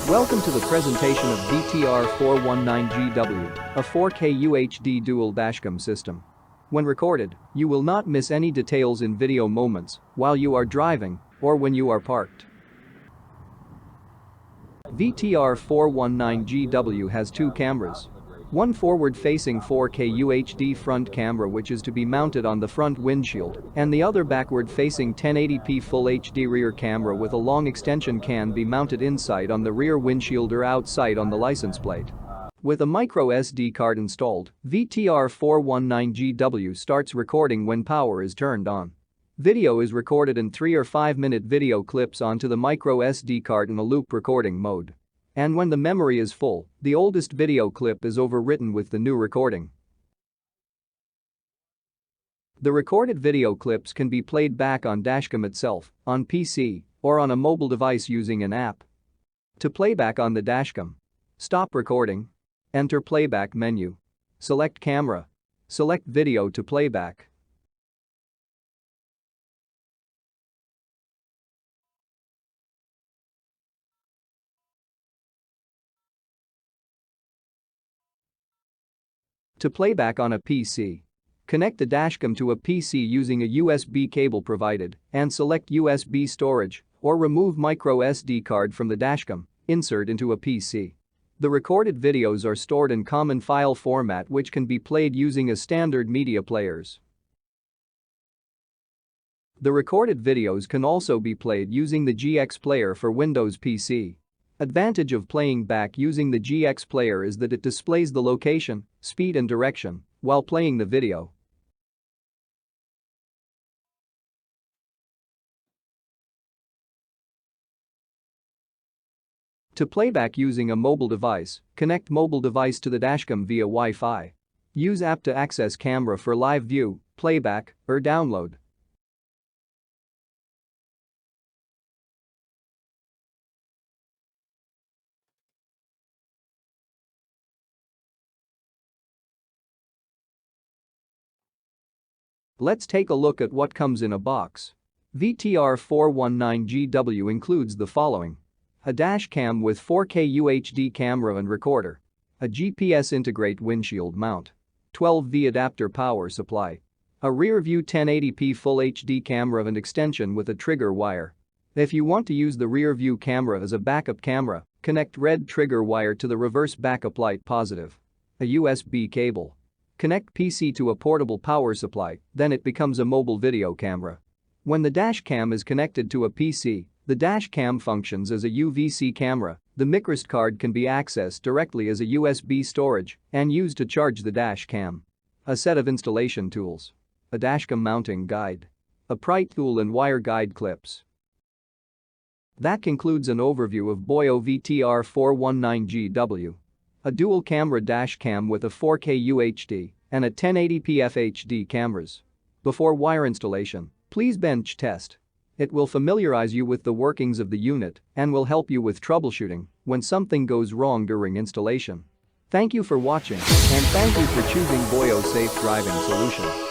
Welcome to the presentation of VTR419GW, a 4K UHD dual dashcam system. When recorded, you will not miss any details in video moments while you are driving or when you are parked. VTR419GW has two cameras. One forward-facing 4K UHD front camera which is to be mounted on the front windshield, and the other backward-facing 1080p Full HD rear camera with a long extension can be mounted inside on the rear windshield or outside on the license plate. With a microSD card installed, VTR419GW starts recording when power is turned on. Video is recorded in 3 or 5 minute video clips onto the microSD card in a loop recording mode. And when the memory is full, the oldest video clip is overwritten with the new recording. The recorded video clips can be played back on Dashcam itself, on PC, or on a mobile device using an app. To playback on the Dashcam, stop recording. Enter Playback menu. Select Camera. Select Video to playback. To playback on a PC, connect the Dashcam to a PC using a USB cable provided and select USB storage or remove microSD card from the Dashcam, insert into a PC. The recorded videos are stored in common file format which can be played using a standard media players. The recorded videos can also be played using the GXPlayer for Windows PC. Advantage of playing back using the GXPlayer is that it displays the location, speed and direction while playing the video. To playback using a mobile device, connect mobile device to the Dashcam via Wi-Fi. Use app to access camera for live view, playback, or download. Let's take a look at what comes in a box. VTR419GW includes the following: a Dashcam with 4K UHD camera and recorder, a GPS integrate windshield mount, 12V adapter power supply, a rear view 1080p Full HD camera and extension with a trigger wire. If you want to use the rear view camera as a backup camera, connect red trigger wire to the reverse backup light positive. A USB cable. Connect PC to a portable power supply, then it becomes a mobile video camera. When the Dashcam is connected to a PC, the Dashcam functions as a UVC camera. The MicroSD card can be accessed directly as a USB storage and used to charge the Dashcam. A set of installation tools. A Dashcam mounting guide. A pry tool and wire guide clips. That concludes an overview of BOYO VTR419GW. A dual-camera Dashcam with a 4K UHD and a 1080p FHD cameras. Before wire installation, please bench test. It will familiarize you with the workings of the unit and will help you with troubleshooting when something goes wrong during installation. Thank you for watching and thank you for choosing BOYO Safe Driving Solution.